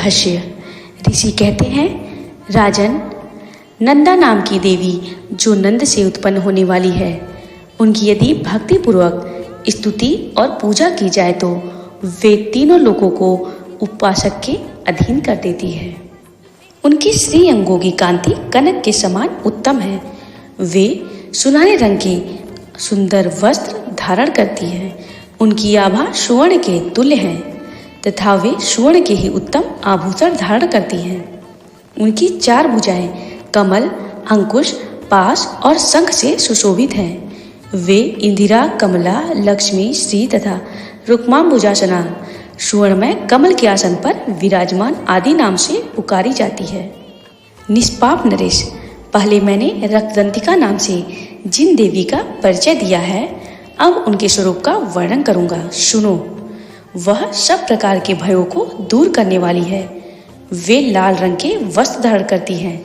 रहस्य। ऋषि कहते हैं, राजन, नंदा नाम की देवी जो नंद से उत्पन्न होने वाली है, उनकी यदि भक्तिपूर्वक स्तुति और पूजा की जाए तो वे तीनों लोगों को उपासक के अधीन कर देती है। उनकी श्री अंगों की कांति कनक के समान उत्तम है। वे सुनहरे रंग के सुंदर वस्त्र धारण करती हैं। उनकी आभा स्वर्ण के तुल्य है तथा वे स्वर्ण के ही उत्तम आभूषण धारण करती हैं। उनकी 4 भुजाएं कमल, अंकुश, पाश और शंख से सुशोभित हैं। वे इंदिरा, कमला, लक्ष्मी, श्री तथा रुक्मांबुजासना सुवर्णमय कमल के आसन पर विराजमान आदि नाम से पुकारी जाती है। निष्पाप नरेश, पहले मैंने रक्तदंतिका नाम से जिन देवी का परिचय दिया है, अब उनके स्वरूप का वर्णन करूंगा। सुनो। वह सब प्रकार के भयों को दूर करने वाली है। वे लाल रंग के वस्त्र धारण करती हैं।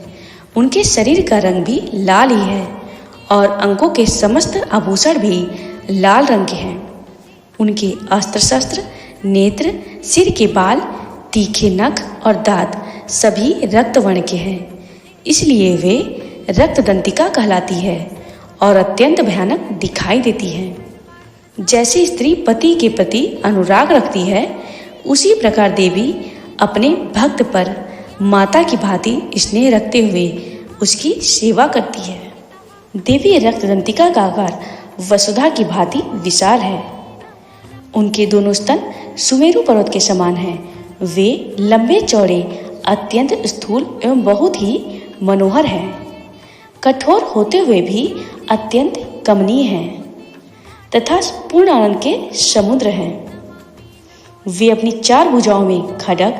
उनके शरीर का रंग भी लाल ही है और अंगों के समस्त आभूषण भी लाल रंग के हैं। उनके अस्त्र शस्त्र, नेत्र, सिर के बाल, तीखे नख और दांत सभी रक्त वर्ण के हैं। इसलिए वे रक्तदंतिका कहलाती है और अत्यंत भयानक दिखाई देती है। जैसे स्त्री पति के प्रति अनुराग रखती है, उसी प्रकार देवी अपने भक्त पर माता की भांति स्नेह रखते हुए उसकी सेवा करती है। देवी रक्तदंतिका का आकार वसुधा की भांति विशाल है। उनके दोनों स्तन सुमेरु पर्वत के समान हैं। वे लंबे चौड़े, अत्यंत स्थूल एवं बहुत ही मनोहर हैं। कठोर होते हुए भी अत्यंत कमनीय हैं तथा पूर्ण आनंद के समुद्र हैं। वे अपनी 4 भुजाओं में खड्ग,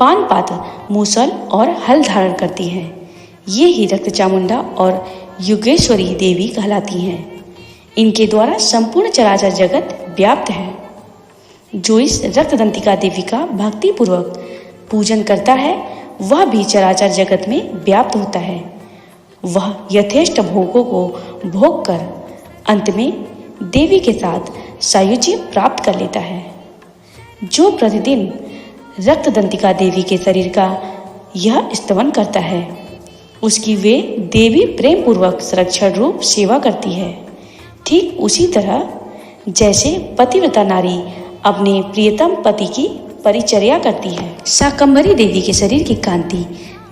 पानपात्र, मूसल और हल धारण करती हैं। ये ही रक्त चामुंडा और युगेश्वरी देवी कहलाती हैं। इनके द्वारा संपूर्ण चराचर जगत व्याप्त है। जो इस रक्तदंतिका देवी का भक्ति पूर्वक पूजन करता है, वह भी चराचर जगत में व्याप्त होता है। वह यथेष्ट भोगों को भोग कर अंत में देवी के साथ सायुज्य प्राप्त कर लेता है। जो प्रतिदिन रक्तदंतिका देवी के शरीर का यह स्तवन करता है, उसकी वे देवी प्रेम पूर्वक संरक्षण रूप सेवा करती है। ठीक उसी तरह जैसे पतिव्रता नारी अपने प्रियतम पति की परिचर्या करती है। शाकंभरी देवी के शरीर की कांति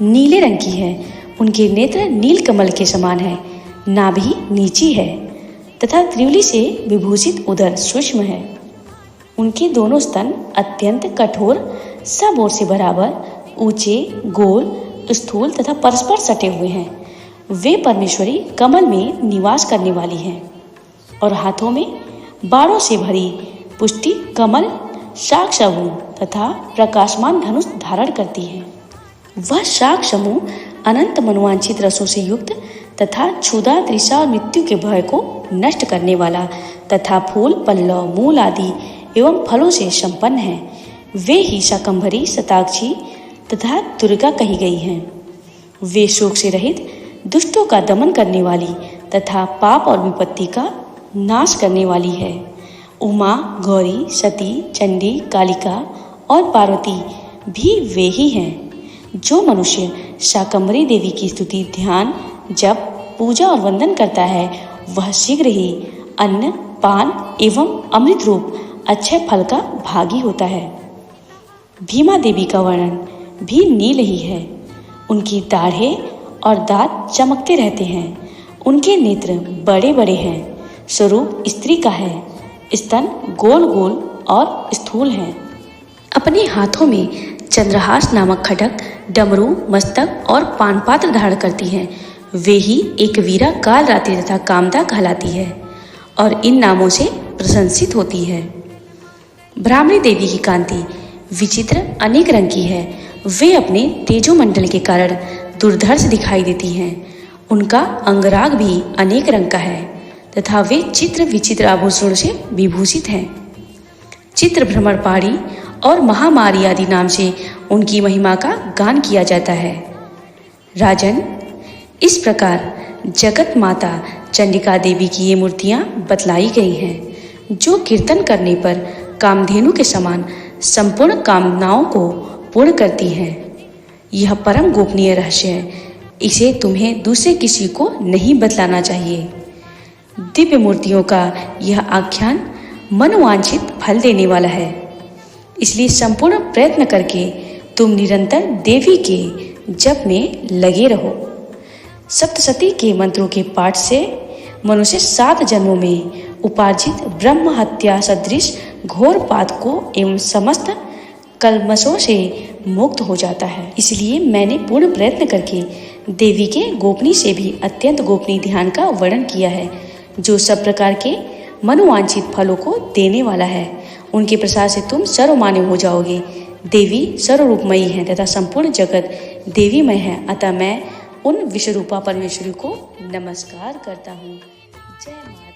नीले रंग की है। उनके नेत्र नील कमल के समान है। नाभि नीची है तथा त्रिवली से विभूषित उदर सूक्ष्म है। उनके दोनों स्तन अत्यंत कठोर, सब ओर से बराबर, ऊंचे, गोल, स्थूल तथा परस्पर सटे हुए हैं। वे परमेश्वरी कमल में निवास करने वाली हैं और हाथों में बाणों से भरी पुष्टि कमल, शाक समूह तथा प्रकाशमान धनुष धारण करती है। वह शाक समूह अनंत मनोवांछित रसों से युक्त तथा क्षुधा, तृषा और मृत्यु के भय को नष्ट करने वाला तथा फूल, पल्लव, मूल आदि एवं फलों से संपन्न है। वे ही शाकंभरी, शताक्षी तथा दुर्गा कही गई हैं। वे शोक से रहित, दुष्टों का दमन करने वाली तथा पाप और विपत्ति का नाश करने वाली है। उमा, गौरी, सती, चंडी, कालिका और पार्वती भी वे ही हैं। जो मनुष्य शाकंभरी देवी की स्तुति, ध्यान, जप, पूजा और वंदन करता है, वह शीघ्र ही अन्न, पान एवं अमृत रूप अच्छे फल का भागी होता है। भीमा देवी का वर्णन भी नील ही है। उनकी दाढ़ें और दांत चमकते रहते हैं। उनके नेत्र बड़े बड़े हैं। स्वरूप स्त्री का है। स्तन गोल गोल और स्थूल हैं। अपने हाथों में चंद्रहास नामक खड्ग, डमरू, मस्तक और पानपात्र धारण करती हैं। वे ही एक वीरा, कालरात्रि तथा कामदा कहलाती है और इन नामों से प्रशंसित होती है। ब्राह्मणी देवी की कांति विचित्र अनेक रंग की है। वे अपने तेजोमंडल के कारण दुर्धर्ष दिखाई देती हैं। उनका अंगराग भी अनेक रंग का है तथा वे चित्र विचित्र आभूषणों से विभूषित हैं। चित्र भ्रमण पहाड़ी और महामारी आदि नाम से उनकी महिमा का गान किया जाता है। राजन, इस प्रकार जगत माता चंडिका देवी की ये मूर्तियां बतलाई गई हैं, जो कीर्तन करने पर कामधेनु के समान संपूर्ण कामनाओं को पूर्ण करती हैं। यह परम गोपनीय रहस्य है, इसे तुम्हें दूसरे किसी को नहीं बतलाना चाहिए। दिव्य मूर्तियों का यह आख्यान मनोवांछित फल देने वाला है, इसलिए संपूर्ण प्रयत्न करके तुम निरंतर देवी के जप में लगे रहो। सप्तशती के मंत्रों के पाठ से मनुष्य 7 जन्मों में उपार्जित ब्रह्म हत्या सदृश घोर पाप को एवं समस्त कल्मशों से मुक्त हो जाता है। इसलिए मैंने पूर्ण प्रयत्न करके देवी के गोपनीय से भी अत्यंत गोपनीय ध्यान का वर्णन किया है, जो सब प्रकार के मनोवांछित फलों को देने वाला है। उनके प्रसाद से तुम सर्वमान्य हो जाओगे। देवी सर्वरूपमयी है तथा संपूर्ण जगत देवीमय है, अतः मैं उन विश्वरूपा परमेश्वरी को नमस्कार करता हूँ। जय माता।